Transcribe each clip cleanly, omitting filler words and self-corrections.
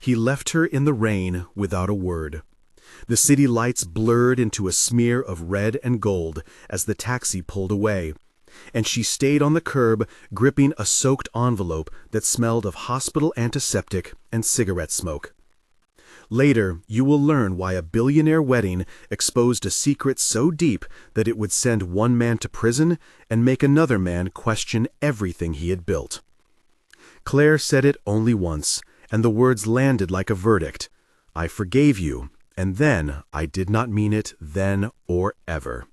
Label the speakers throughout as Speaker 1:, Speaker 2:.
Speaker 1: He left her in the rain without a word. The city lights blurred into a smear of red and gold as the taxi pulled away, and she stayed on the curb gripping a soaked envelope that smelled of hospital antiseptic and cigarette smoke. Later, you will learn why a billionaire wedding exposed a secret so deep that it would send one man to prison and make another man question everything he had built. Claire said it only once, and the words landed like a verdict. I forgave you, and then I did not mean it then or ever.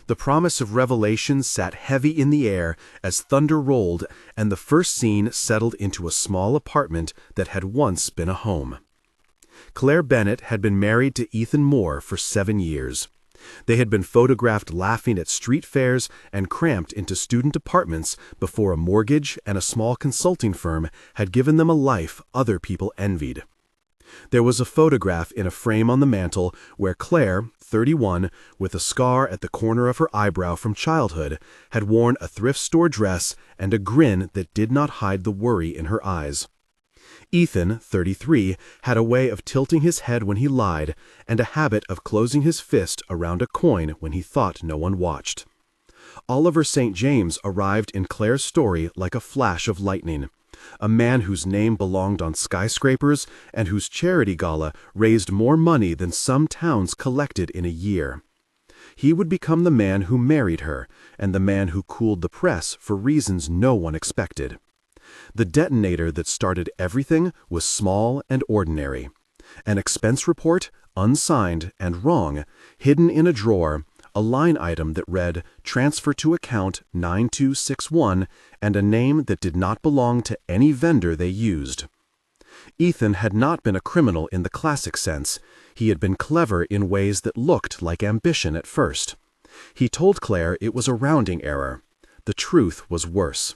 Speaker 1: The promise of revelation sat heavy in the air as thunder rolled and the first scene settled into a small apartment that had once been a home. Claire Bennett had been married to Ethan Moore for 7 years. They had been photographed laughing at street fairs and cramped into student apartments before a mortgage and a small consulting firm had given them a life other people envied. There was a photograph in a frame on the mantel where Claire, 31, with a scar at the corner of her eyebrow from childhood, had worn a thrift store dress and a grin that did not hide the worry in her eyes. Ethan, 33, had a way of tilting his head when he lied and a habit of closing his fist around a coin when he thought no one watched. Oliver St. James arrived in Claire's story like a flash of lightning, a man whose name belonged on skyscrapers and whose charity gala raised more money than some towns collected in a year. He would become the man who married her and the man who cooled the press for reasons no one expected. The detonator that started everything was small and ordinary. An expense report, unsigned and wrong, hidden in a drawer, a line item that read, "Transfer to account 9261," and a name that did not belong to any vendor they used. Ethan had not been a criminal in the classic sense. He had been clever in ways that looked like ambition at first. He told Claire it was a rounding error. The truth was worse.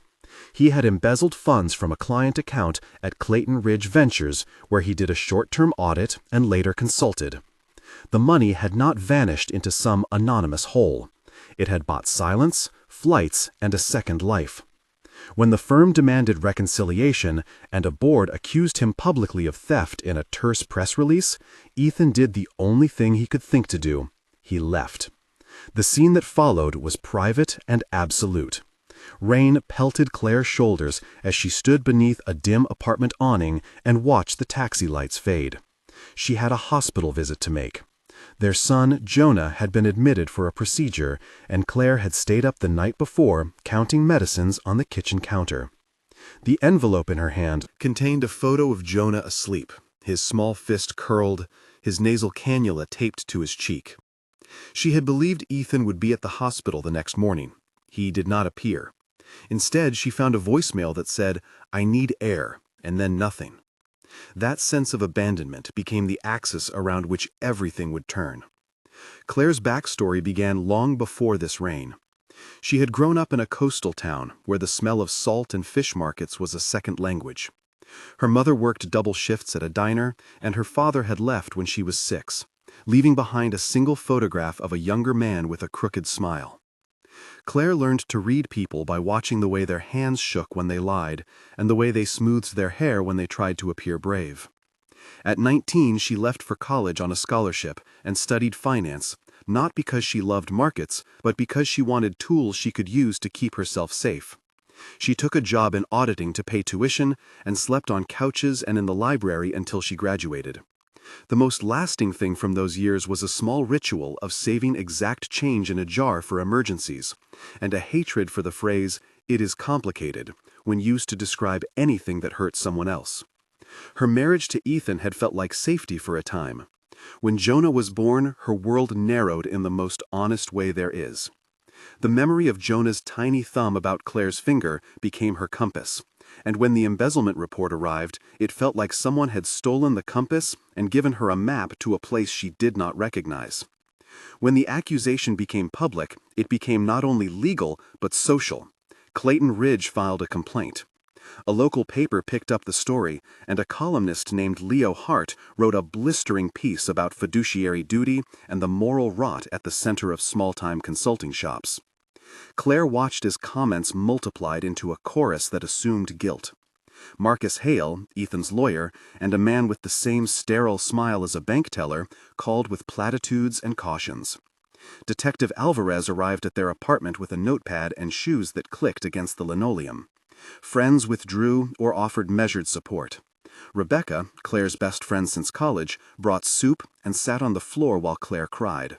Speaker 1: He had embezzled funds from a client account at Clayton Ridge Ventures, where he did a short-term audit and later consulted. The money had not vanished into some anonymous hole. It had bought silence, flights, and a second life. When the firm demanded reconciliation and a board accused him publicly of theft in a terse press release, Ethan did the only thing he could think to do. He left. The scene that followed was private and absolute. Rain pelted Claire's shoulders as she stood beneath a dim apartment awning and watched the taxi lights fade. She had a hospital visit to make. Their son, Jonah, had been admitted for a procedure, and Claire had stayed up the night before, counting medicines on the kitchen counter. The envelope in her hand contained a photo of Jonah asleep, his small fist curled, his nasal cannula taped to his cheek. She had believed Ethan would be at the hospital the next morning. He did not appear. Instead, she found a voicemail that said, "I need air," and then nothing. That sense of abandonment became the axis around which everything would turn. Claire's backstory began long before this rain. She had grown up in a coastal town where the smell of salt and fish markets was a second language. Her mother worked double shifts at a diner, and her father had left when she was 6, leaving behind a single photograph of a younger man with a crooked smile. Claire learned to read people by watching the way their hands shook when they lied and the way they smoothed their hair when they tried to appear brave. At 19, she left for college on a scholarship and studied finance, not because she loved markets, but because she wanted tools she could use to keep herself safe. She took a job in auditing to pay tuition and slept on couches and in the library until she graduated. The most lasting thing from those years was a small ritual of saving exact change in a jar for emergencies, and a hatred for the phrase, "it is complicated," when used to describe anything that hurt someone else. Her marriage to Ethan had felt like safety for a time. When Jonah was born, her world narrowed in the most honest way there is. The memory of Jonah's tiny thumb about Claire's finger became her compass, and when the embezzlement report arrived, it felt like someone had stolen the compass and given her a map to a place she did not recognize. When the accusation became public, it became not only legal but social. Clayton Ridge filed a complaint. A local paper picked up the story, and a columnist named Leo Hart wrote a blistering piece about fiduciary duty and the moral rot at the center of small-time consulting shops. Claire watched as comments multiplied into a chorus that assumed guilt. Marcus Hale, Ethan's lawyer, and a man with the same sterile smile as a bank teller, called with platitudes and cautions. Detective Alvarez arrived at their apartment with a notepad and shoes that clicked against the linoleum. Friends withdrew or offered measured support. Rebecca, Claire's best friend since college, brought soup and sat on the floor while Claire cried.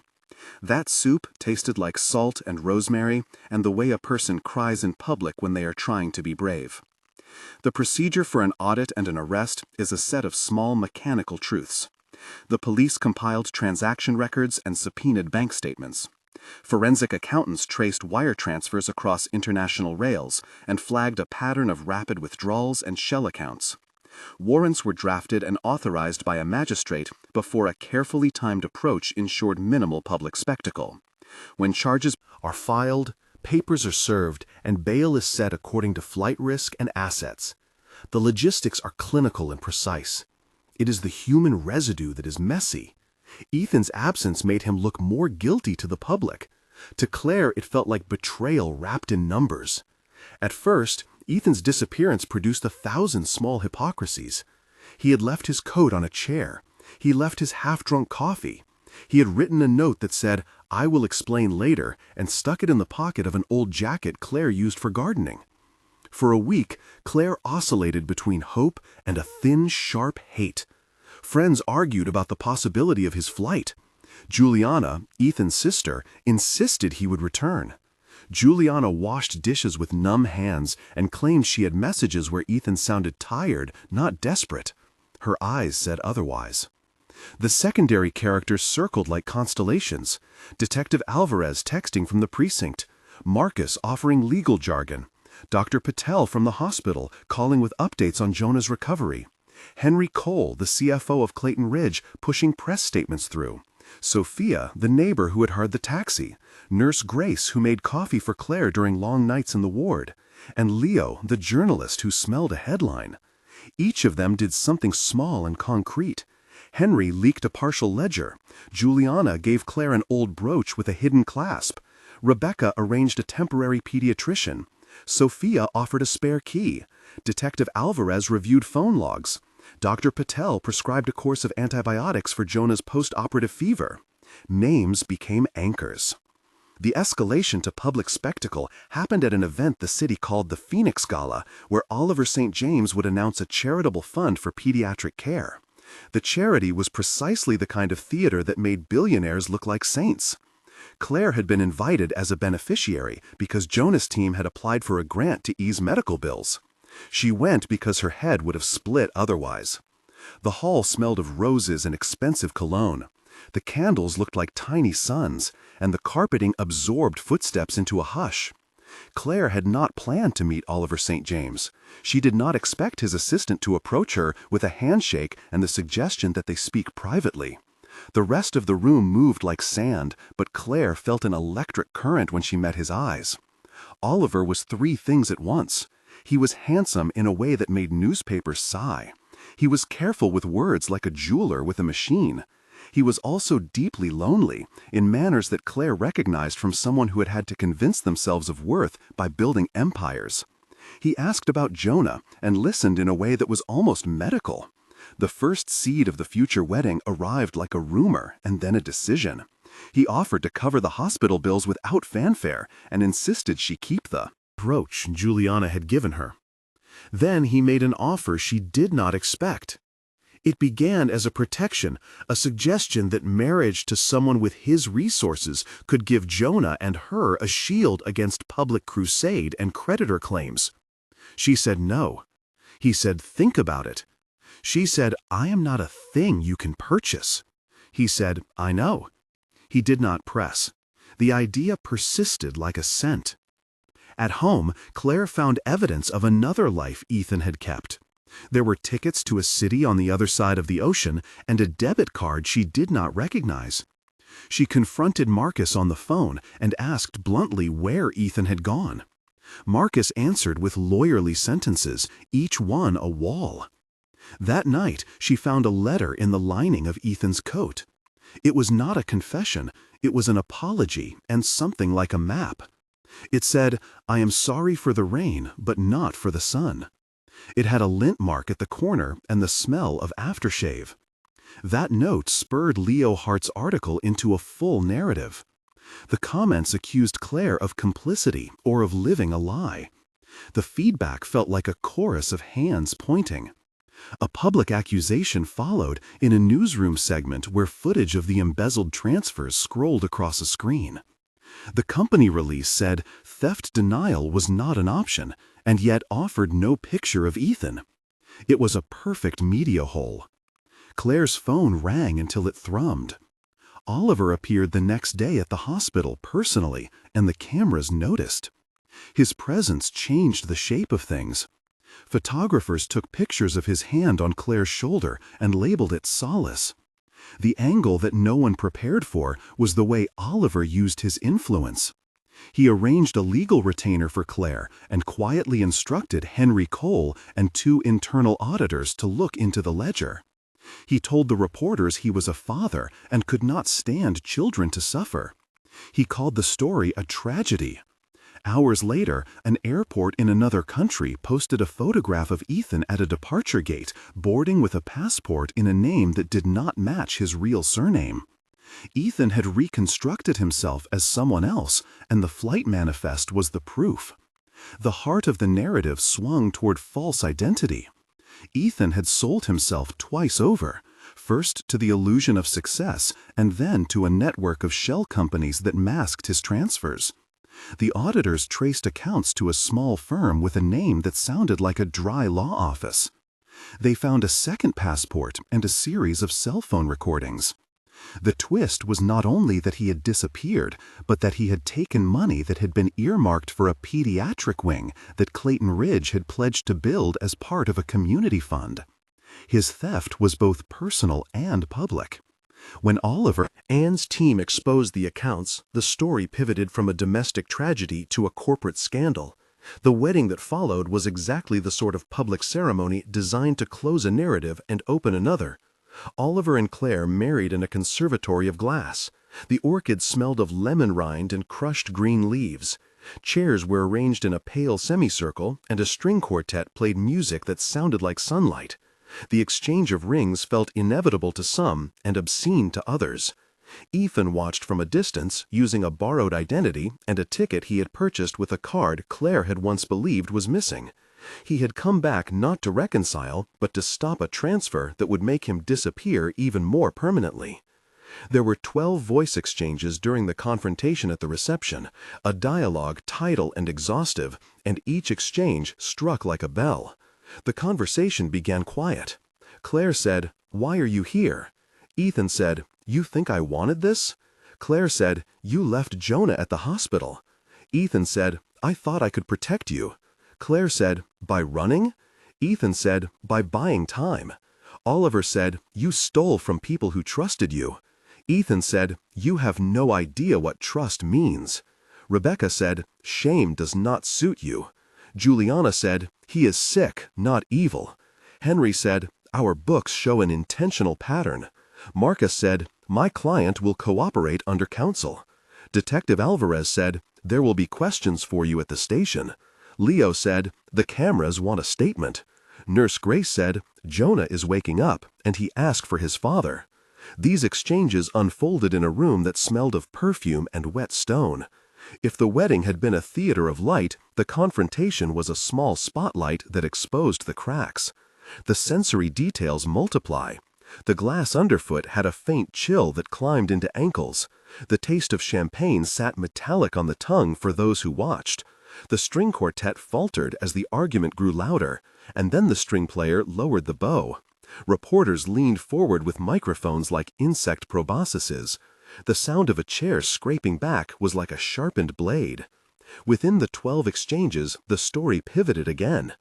Speaker 1: That soup tasted like salt and rosemary and the way a person cries in public when they are trying to be brave. The procedure for an audit and an arrest is a set of small mechanical truths. The police compiled transaction records and subpoenaed bank statements. Forensic accountants traced wire transfers across international rails and flagged a pattern of rapid withdrawals and shell accounts. Warrants were drafted and authorized by a magistrate before a carefully timed approach ensured minimal public spectacle. When charges are filed, papers are served, and bail is set according to flight risk and assets. The logistics are clinical and precise. It is the human residue that is messy. Ethan's absence made him look more guilty to the public. To Claire, it felt like betrayal wrapped in numbers. At first, Ethan's disappearance produced 1,000 small hypocrisies. He had left his coat on a chair. He left his half-drunk coffee. He had written a note that said, "I will explain later," and stuck it in the pocket of an old jacket Claire used for gardening. For a week, Claire oscillated between hope and a thin, sharp hate. Friends argued about the possibility of his flight. Juliana, Ethan's sister, insisted he would return. Juliana washed dishes with numb hands and claimed she had messages where Ethan sounded tired, not desperate. Her eyes said otherwise. The secondary characters circled like constellations. Detective Alvarez texting from the precinct. Marcus offering legal jargon. Dr. Patel from the hospital calling with updates on Jonah's recovery. Henry Cole, the CFO of Clayton Ridge, pushing press statements through. Sophia, the neighbor who had hired the taxi. Nurse Grace, who made coffee for Claire during long nights in the ward. And Leo, the journalist who smelled a headline. Each of them did something small and concrete. Henry leaked a partial ledger. Juliana gave Claire an old brooch with a hidden clasp. Rebecca arranged a temporary pediatrician. Sophia offered a spare key. Detective Alvarez reviewed phone logs. Dr. Patel prescribed a course of antibiotics for Jonah's post-operative fever. Names became anchors. The escalation to public spectacle happened at an event the city called the Phoenix Gala, where Oliver St. James would announce a charitable fund for pediatric care. The charity was precisely the kind of theater that made billionaires look like saints. Claire had been invited as a beneficiary because Jonah's team had applied for a grant to ease medical bills. She went because her head would have split otherwise. The hall smelled of roses and expensive cologne. The candles looked like tiny suns, and the carpeting absorbed footsteps into a hush. Claire had not planned to meet Oliver St. James. She did not expect his assistant to approach her with a handshake and the suggestion that they speak privately. The rest of the room moved like sand, but Claire felt an electric current when she met his eyes. Oliver was three things at once. He was handsome in a way that made newspapers sigh. He was careful with words like a jeweler with a machine. He was also deeply lonely, in manners that Claire recognized from someone who had had to convince themselves of worth by building empires. He asked about Jonah and listened in a way that was almost medical. The first seed of the future wedding arrived like a rumor and then a decision. He offered to cover the hospital bills without fanfare and insisted she keep the brooch Juliana had given her. Then he made an offer she did not expect. It began as a protection, a suggestion that marriage to someone with his resources could give Jonah and her a shield against public crusade and creditor claims. She said no. He said, "Think about it." She said, "I am not a thing you can purchase." He said, "I know." He did not press. The idea persisted like a scent. At home, Claire found evidence of another life Ethan had kept. There were tickets to a city on the other side of the ocean and a debit card she did not recognize. She confronted Marcus on the phone and asked bluntly where Ethan had gone. Marcus answered with lawyerly sentences, each one a wall. That night, she found a letter in the lining of Ethan's coat. It was not a confession, it was an apology and something like a map. It said, "I am sorry for the rain, but not for the sun." It had a lint mark at the corner and the smell of aftershave. That note spurred Leo Hart's article into a full narrative. The comments accused Claire of complicity or of living a lie. The feedback felt like a chorus of hands pointing. A public accusation followed in a newsroom segment where footage of the embezzled transfers scrolled across a screen. The company release said theft denial was not an option, and yet offered no picture of Ethan. It was a perfect media hole. Claire's phone rang until it thrummed. Oliver appeared the next day at the hospital personally, and the cameras noticed. His presence changed the shape of things. Photographers took pictures of his hand on Claire's shoulder and labeled it Solace. The angle that no one prepared for was the way Oliver used his influence. He arranged a legal retainer for Claire and quietly instructed Henry Cole and 2 internal auditors to look into the ledger. He told the reporters he was a father and could not stand children to suffer. He called the story a tragedy. Hours later, an airport in another country posted a photograph of Ethan at a departure gate, boarding with a passport in a name that did not match his real surname. Ethan had reconstructed himself as someone else, and the flight manifest was the proof. The heart of the narrative swung toward false identity. Ethan had sold himself twice over, first to the illusion of success and then to a network of shell companies that masked his transfers. The auditors traced accounts to a small firm with a name that sounded like a dry law office. They found a second passport and a series of cell phone recordings. The twist was not only that he had disappeared, but that he had taken money that had been earmarked for a pediatric wing that Clayton Ridge had pledged to build as part of a community fund. His theft was both personal and public. When Oliver and Anne's team exposed the accounts, the story pivoted from a domestic tragedy to a corporate scandal. The wedding that followed was exactly the sort of public ceremony designed to close a narrative and open another. Oliver and Claire married in a conservatory of glass. The orchids smelled of lemon rind and crushed green leaves. Chairs were arranged in a pale semicircle, and a string quartet played music that sounded like sunlight. The exchange of rings felt inevitable to some and obscene to others. Ethan watched from a distance, using a borrowed identity and a ticket he had purchased with a card Claire had once believed was missing. He had come back not to reconcile, but to stop a transfer that would make him disappear even more permanently. There were 12 voice exchanges during the confrontation at the reception, a dialogue tidal and exhaustive, and each exchange struck like a bell. The conversation began quiet. Claire said, "Why are you here?" Ethan said, "You think I wanted this?" Claire said, "You left Jonah at the hospital." Ethan said, "I thought I could protect you." Claire said, "By running?" Ethan said, "By buying time." Oliver said, "You stole from people who trusted you." Ethan said, "You have no idea what trust means." Rebecca said, "Shame does not suit you." Juliana said, "He is sick, not evil." Henry said, "Our books show an intentional pattern." Marcus said, "My client will cooperate under counsel." Detective Alvarez said, "There will be questions for you at the station." Leo said, "The cameras want a statement." Nurse Grace said, "Jonah is waking up, and he asked for his father." These exchanges unfolded in a room that smelled of perfume and wet stone. If the wedding had been a theater of light, the confrontation was a small spotlight that exposed the cracks. The sensory details multiply. The glass underfoot had a faint chill that climbed into ankles. The taste of champagne sat metallic on the tongue for those who watched. The string quartet faltered as the argument grew louder, and then the string player lowered the bow. Reporters leaned forward with microphones like insect proboscises. The sound of a chair scraping back was like a sharpened blade. Within the 12 exchanges, the story pivoted again.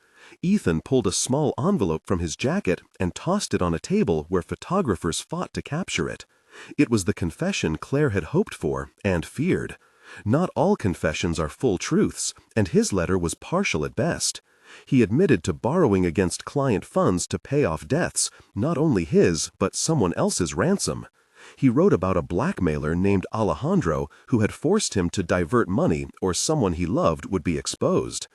Speaker 1: Ethan pulled a small envelope from his jacket and tossed it on a table where photographers fought to capture it. It was the confession Claire had hoped for and feared. Not all confessions are full truths, and his letter was partial at best. He admitted to borrowing against client funds to pay off debts, not only his, but someone else's ransom. He wrote about a blackmailer named Alejandro who had forced him to divert money or someone he loved would be exposed.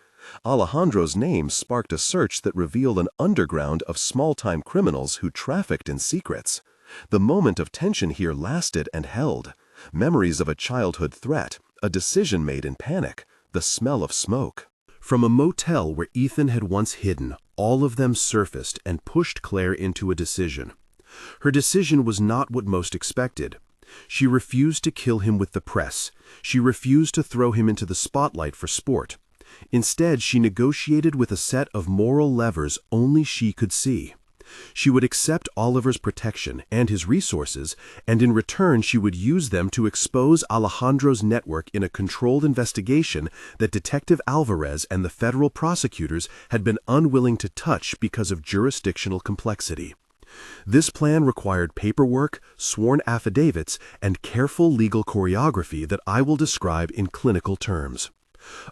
Speaker 2: Alejandro's name sparked a search that revealed an underground of small-time criminals who trafficked in secrets. The moment of tension here lasted and held. Memories of a childhood threat, a decision made in panic, the smell of smoke.
Speaker 1: From a motel where Ethan had once hidden, all of them surfaced and pushed Claire into a decision. Her decision was not what most expected. She refused to kill him with the press. She refused to throw him into the spotlight for sport. Instead, she negotiated with a set of moral levers only she could see. She would accept Oliver's protection and his resources, and in return she would use them to expose Alejandro's network in a controlled investigation that Detective Alvarez and the federal prosecutors had been unwilling to touch because of jurisdictional complexity. This plan required paperwork, sworn affidavits, and careful legal choreography that I will describe in clinical terms.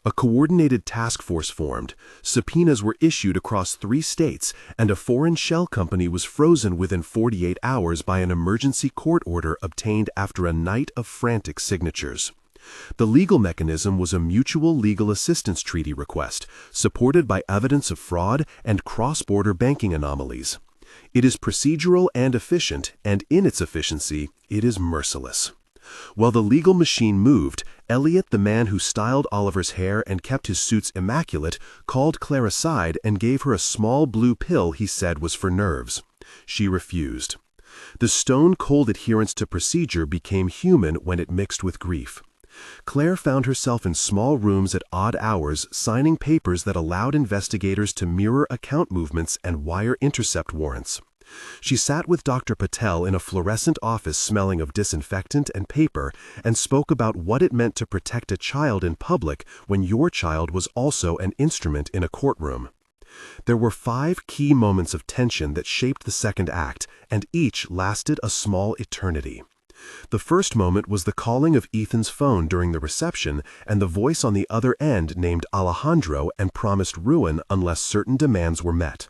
Speaker 1: A coordinated task force formed, subpoenas were issued across 3 states, and a foreign shell company was frozen within 48 hours by an emergency court order obtained after a night of frantic signatures. The legal mechanism was a mutual legal assistance treaty request, supported by evidence of fraud and cross-border banking anomalies. It is procedural and efficient, and in its efficiency, it is merciless. While the legal machine moved, Elliot, the man who styled Oliver's hair and kept his suits immaculate, called Claire aside and gave her a small blue pill he said was for nerves. She refused. The stone-cold adherence to procedure became human when it mixed with grief. Claire found herself in small rooms at odd hours, signing papers that allowed investigators to mirror account movements and wire intercept warrants. She sat with Dr. Patel in a fluorescent office smelling of disinfectant and paper and spoke about what it meant to protect a child in public when your child was also an instrument in a courtroom. There were 5 key moments of tension that shaped the second act, and each lasted a small eternity. The first moment was the calling of Ethan's phone during the reception, and the voice on the other end named Alejandro and promised ruin unless certain demands were met.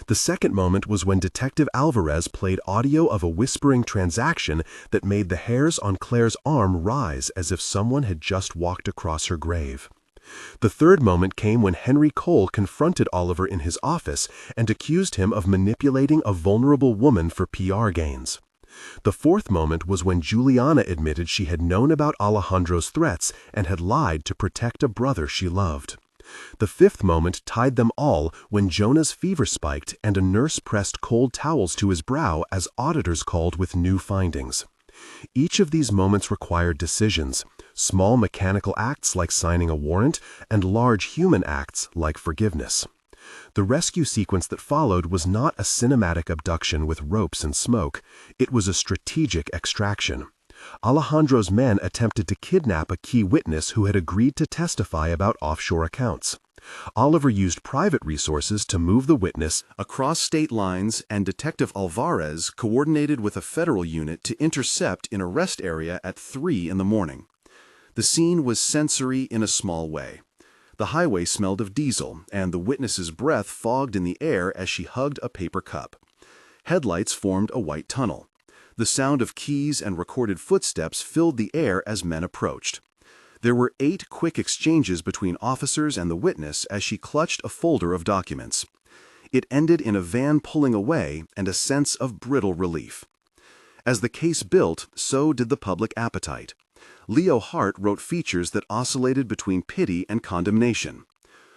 Speaker 1: The second moment was when Detective Alvarez played audio of a whispering transaction that made the hairs on Claire's arm rise as if someone had just walked across her grave. The third moment came when Henry Cole confronted Oliver in his office and accused him of manipulating a vulnerable woman for PR gains. The fourth moment was when Juliana admitted she had known about Alejandro's threats and had lied to protect a brother she loved. The fifth moment tied them all when Jonah's fever spiked and a nurse pressed cold towels to his brow as auditors called with new findings. Each of these moments required decisions, small mechanical acts like signing a warrant and large human acts like forgiveness. The rescue sequence that followed was not a cinematic abduction with ropes and smoke. It was a strategic extraction. Alejandro's men attempted to kidnap a key witness who had agreed to testify about offshore accounts. Oliver used private resources to move the witness across state lines, and Detective Alvarez coordinated with a federal unit to intercept in a rest area at 3 in the morning. The scene was sensory in a small way. The highway smelled of diesel, and the witness's breath fogged in the air as she hugged a paper cup. Headlights formed a white tunnel. The sound of keys and recorded footsteps filled the air as men approached. There were 8 quick exchanges between officers and the witness as she clutched a folder of documents. It ended in a van pulling away and a sense of brittle relief. As the case built, so did the public appetite. Leo Hart wrote features that oscillated between pity and condemnation.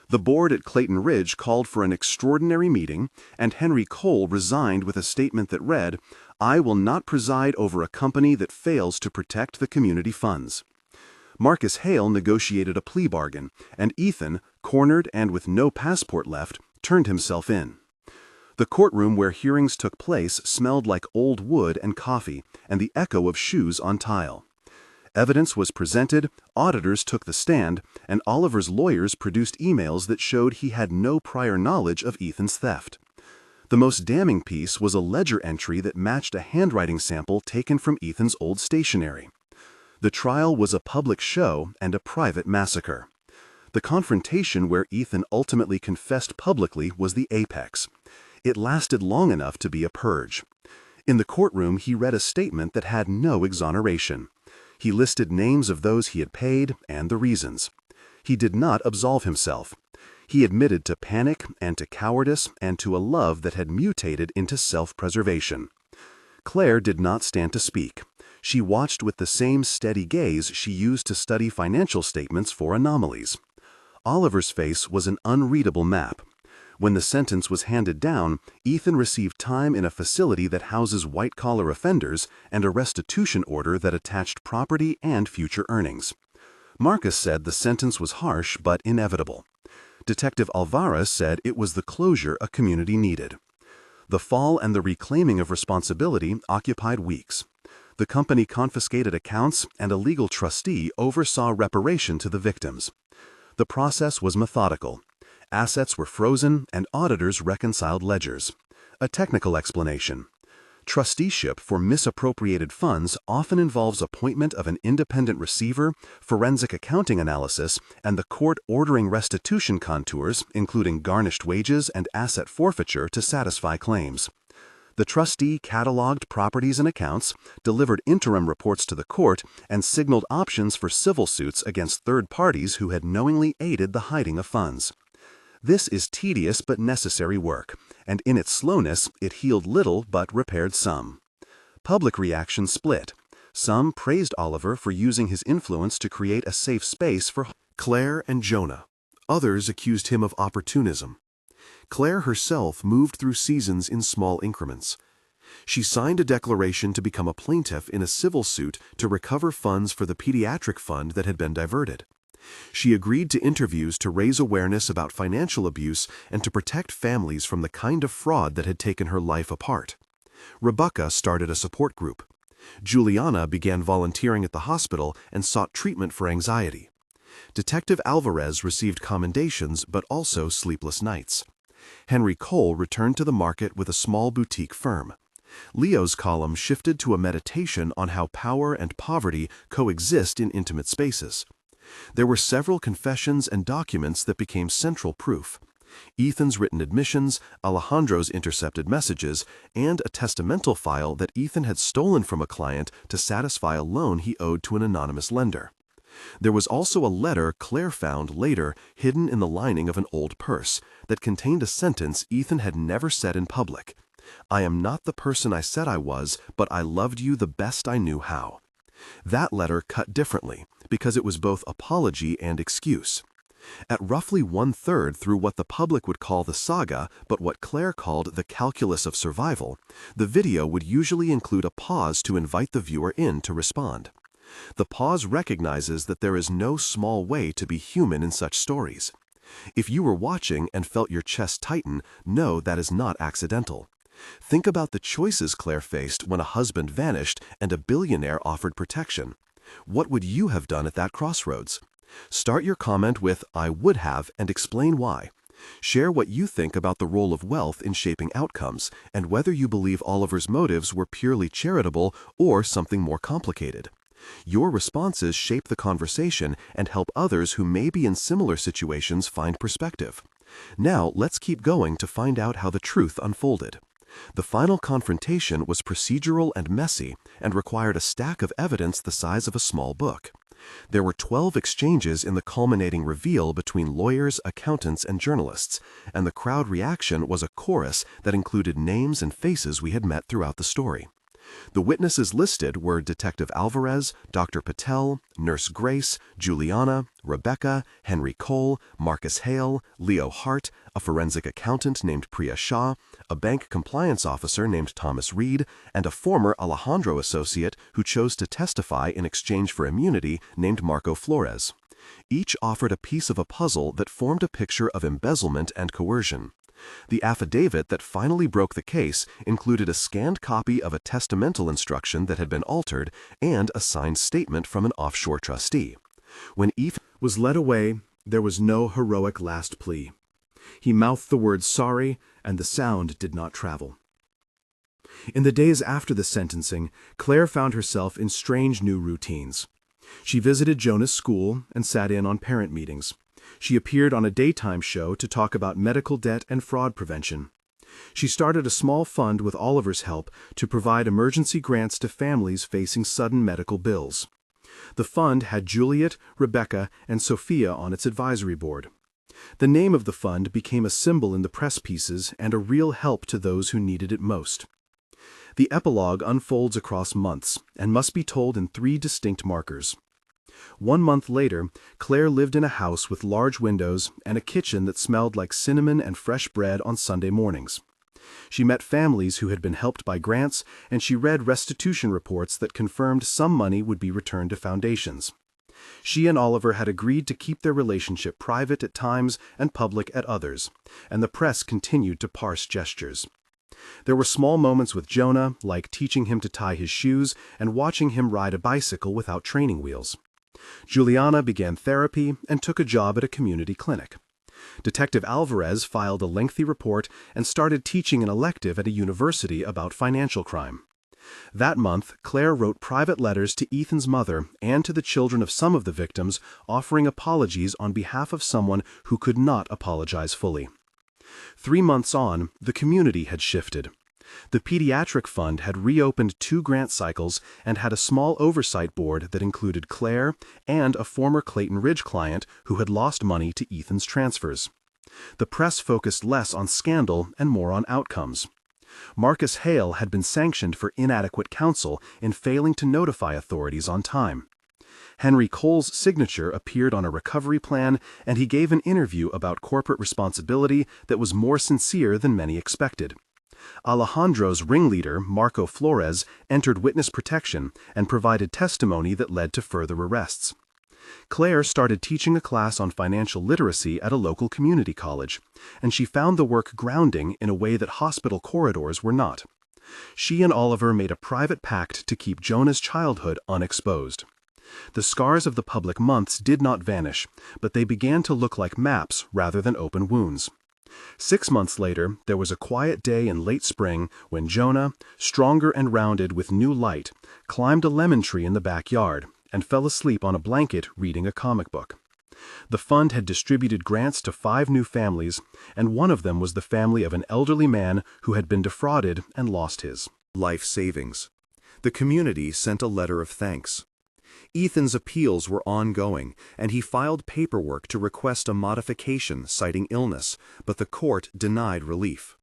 Speaker 1: The board at Clayton Ridge called for an extraordinary meeting, and Henry Cole resigned with a statement that read, "I will not preside over a company that fails to protect the community funds." Marcus Hale negotiated a plea bargain, and Ethan, cornered and with no passport left, turned himself in. The courtroom where hearings took place smelled like old wood and coffee, and the echo of shoes on tile. Evidence was presented, auditors took the stand, and Oliver's lawyers produced emails that showed he had no prior knowledge of Ethan's theft. The most damning piece was a ledger entry that matched a handwriting sample taken from Ethan's old stationery. The trial was a public show and a private massacre. The confrontation where Ethan ultimately confessed publicly was the apex. It lasted long enough to be a purge. In the courtroom, he read a statement that had no exoneration. He listed names of those he had paid and the reasons. He did not absolve himself.
Speaker 2: He admitted to panic and to cowardice and to a love that had mutated into self-preservation. Claire did not stand to speak. She watched with the same steady gaze she used to study financial statements for anomalies. Oliver's face was an unreadable map. When the sentence was handed down, Ethan received time in a facility that houses white-collar offenders and a restitution order that attached property and future earnings. Marcus said the sentence was harsh but inevitable. Detective Alvarez said it was the closure a community needed. The fall and the reclaiming of responsibility occupied weeks. The company confiscated accounts, and a legal trustee oversaw reparation to the victims. The process was methodical. Assets were frozen, and auditors reconciled ledgers. A technical explanation. Trusteeship for misappropriated funds often involves appointment of an independent receiver, forensic accounting analysis, and the court ordering restitution contours, including garnished wages and asset forfeiture, to satisfy claims. The trustee cataloged properties and accounts, delivered interim reports to the court, and signaled options for civil suits against third parties who had knowingly aided the hiding of funds. This is tedious but necessary work, and in its slowness it healed little but repaired some. Public reaction split. Some praised Oliver for using his influence to create a safe space for
Speaker 1: Claire and Jonah. Others accused him of opportunism. Claire herself moved through seasons in small increments. She signed a declaration to become a plaintiff in a civil suit to recover funds for the pediatric fund that had been diverted. She agreed to interviews to raise awareness about financial abuse and to protect families from the kind of fraud that had taken her life apart. Rebecca started a support group. Juliana began volunteering at the hospital and sought treatment for anxiety. Detective Alvarez received commendations but also sleepless nights. Henry Cole returned to the market with a small boutique firm. Leo's column shifted to a meditation on how power and poverty coexist in intimate spaces. There were several confessions and documents that became central proof. Ethan's written admissions, Alejandro's intercepted messages, and a testamental file that Ethan had stolen from a client to satisfy a loan he owed to an anonymous lender. There was also a letter Claire found later hidden in the lining of an old purse that contained a sentence Ethan had never said in public. "I am not the person I said I was, but I loved you the best I knew how." That letter cut differently because it was both apology and excuse. At roughly 1/3 through what the public would call the saga, but what Claire called the calculus of survival, the video would usually include a pause to invite the viewer in to respond. The pause recognizes that there is no small way to be human in such stories. If you were watching and felt your chest tighten, know that is not accidental. Think about the choices Claire faced when a husband vanished and a billionaire offered protection. What would you have done at that crossroads? Start your comment with "I would have" and explain why. Share what you think about the role of wealth in shaping outcomes and whether you believe Oliver's motives were purely charitable or something more complicated. Your responses shape the conversation and help others who may be in similar situations find perspective. Now, let's keep going to find out how the truth unfolded. The final confrontation was procedural and messy and required a stack of evidence the size of a small book. There were 12 exchanges in the culminating reveal between lawyers, accountants, and journalists, and the crowd reaction was a chorus that included names and faces we had met throughout the story. The witnesses listed were Detective Alvarez, Dr. Patel, Nurse Grace, Juliana, Rebecca, Henry Cole, Marcus Hale, Leo Hart, a forensic accountant named Priya Shah, a bank compliance officer named Thomas Reed, and a former Alejandro associate who chose to testify in exchange for immunity named Marco Flores. Each offered a piece of a puzzle that formed a picture of embezzlement and coercion. The affidavit that finally broke the case included a scanned copy of a testamental instruction that had been altered and a signed statement from an offshore trustee. When Ethan was led away, there was no heroic last plea. He mouthed the word sorry, and the sound did not travel. In the days after the sentencing, Claire found herself in strange new routines. She visited Jonah's school and sat in on parent meetings. She appeared on a daytime show to talk about medical debt and fraud prevention. She started a small fund with Oliver's help to provide emergency grants to families facing sudden medical bills. The fund had Juliet, Rebecca, and Sophia on its advisory board. The name of the fund became a symbol in the press pieces and a real help to those who needed it most. The epilogue unfolds across months and must be told in 3 distinct markers. 1 month later, Claire lived in a house with large windows and a kitchen that smelled like cinnamon and fresh bread on Sunday mornings. She met families who had been helped by grants, and she read restitution reports that confirmed some money would be returned to foundations. She and Oliver had agreed to keep their relationship private at times and public at others, and the press continued to parse gestures. There were small moments with Jonah, like teaching him to tie his shoes and watching him ride a bicycle without training wheels. Juliana began therapy and took a job at a community clinic. Detective Alvarez filed a lengthy report and started teaching an elective at a university about financial crime. That month, Claire wrote private letters to Ethan's mother and to the children of some of the victims, offering apologies on behalf of someone who could not apologize fully. 3 months on, the community had shifted. The Pediatric Fund had reopened 2 grant cycles and had a small oversight board that included Claire and a former Clayton Ridge client who had lost money to Ethan's transfers. The press focused less on scandal and more on outcomes. Marcus Hale had been sanctioned for inadequate counsel in failing to notify authorities on time. Henry Cole's signature appeared on a recovery plan, and he gave an interview about corporate responsibility that was more sincere than many expected. Alejandro's ringleader, Marco Flores, entered witness protection and provided testimony that led to further arrests. Claire started teaching a class on financial literacy at a local community college, and she found the work grounding in a way that hospital corridors were not. She and Oliver made a private pact to keep Jonah's childhood unexposed. The scars of the public months did not vanish, but they began to look like maps rather than open wounds. 6 months later, there was a quiet day in late spring when Jonah, stronger and rounded with new light, climbed a lemon tree in the backyard and fell asleep on a blanket reading a comic book. The fund had distributed grants to 5 new families, and one of them was the family of an elderly man who had been defrauded and lost his life savings. The community sent a letter of thanks. Ethan's appeals were ongoing, and he filed paperwork to request a modification citing illness, but the court denied relief.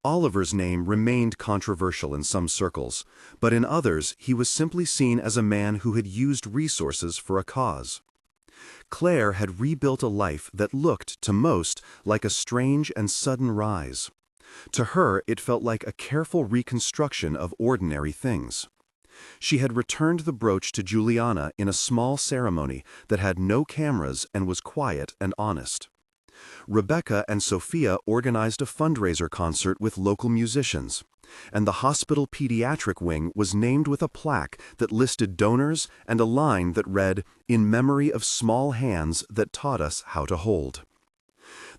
Speaker 1: Oliver's name remained controversial in some circles, but in others he was simply seen as a man who had used resources for a cause. Claire had rebuilt a life that looked, to most, like a strange and sudden rise. To her, it felt like a careful reconstruction of ordinary things. She had returned the brooch to Juliana in a small ceremony that had no cameras and was quiet and honest. Rebecca and Sophia organized a fundraiser concert with local musicians, and the hospital pediatric wing was named with a plaque that listed donors and a line that read, "In memory of small hands that taught us how to hold."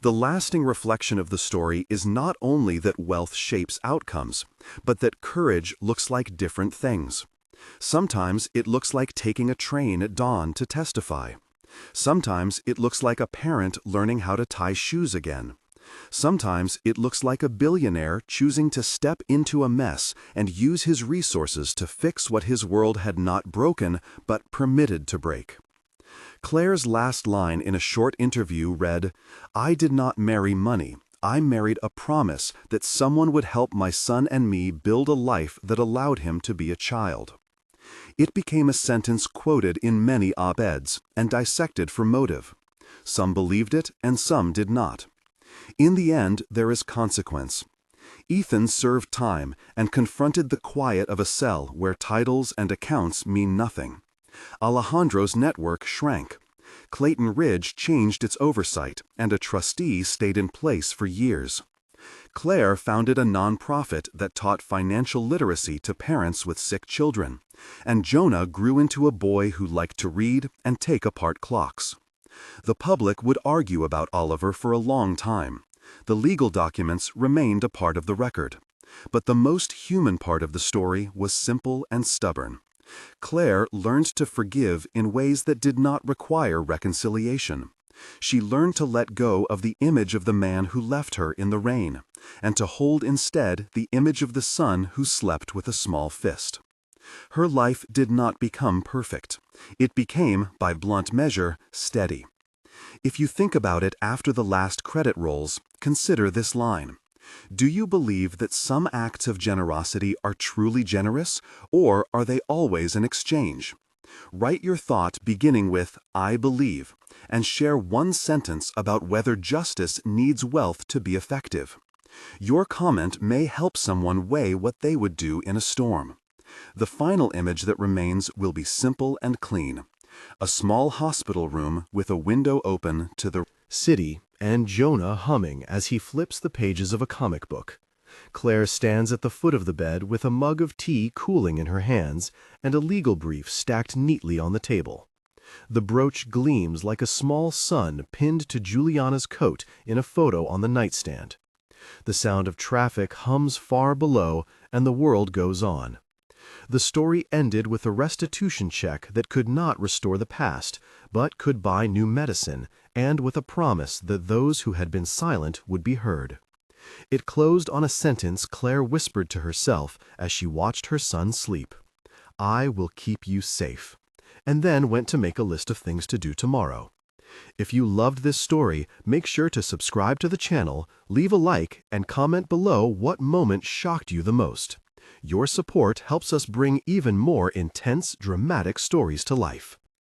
Speaker 1: The lasting reflection of the story is not only that wealth shapes outcomes, but that courage looks like different things. Sometimes it looks like taking a train at dawn to testify. Sometimes it looks like a parent learning how to tie shoes again. Sometimes it looks like a billionaire choosing to step into a mess and use his resources to fix what his world had not broken but permitted to break. Claire's last line in a short interview read, "I did not marry money. I married a promise that someone would help my son and me build a life that allowed him to be a child." It became a sentence quoted in many op-eds and dissected for motive. Some believed it and some did not. In the end, there is consequence. Ethan served time and confronted the quiet of a cell where titles and accounts mean nothing. Alejandro's network shrank. Clayton Ridge changed its oversight, and a trustee stayed in place for years. Claire founded a nonprofit that taught financial literacy to parents with sick children, and Jonah grew into a boy who liked to read and take apart clocks. The public would argue about Oliver for a long time. The legal documents remained a part of the record. But the most human part of the story was simple and stubborn. Claire learned to forgive in ways that did not require reconciliation. She learned to let go of the image of the man who left her in the rain, and to hold instead the image of the son who slept with a small fist. Her life did not become perfect. It became, by blunt measure, steady. If you think about it after the last credit rolls, consider this line. Do you believe that some acts of generosity are truly generous, or are they always an exchange? Write your thought beginning with "I believe," and share one sentence about whether justice needs wealth to be effective. Your comment may help someone weigh what they would do in a storm. The final image that remains will be simple and clean. A small hospital room with a window open to the city and Jonah humming as he flips the pages of a comic book. Claire stands at the foot of the bed with a mug of tea cooling in her hands and a legal brief stacked neatly on the table. The brooch gleams like a small sun pinned to Juliana's coat in a photo on the nightstand. The sound of traffic hums far below, and the world goes on. The story ended with a restitution check that could not restore the past, but could buy new medicine, and with a promise that those who had been silent would be heard. It closed on a sentence Claire whispered to herself as she watched her son sleep. "I will keep you safe," and then went to make a list of things to do tomorrow. If you loved this story, make sure to subscribe to the channel, leave a like, and comment below what moment shocked you the most. Your support helps us bring even more intense, dramatic stories to life.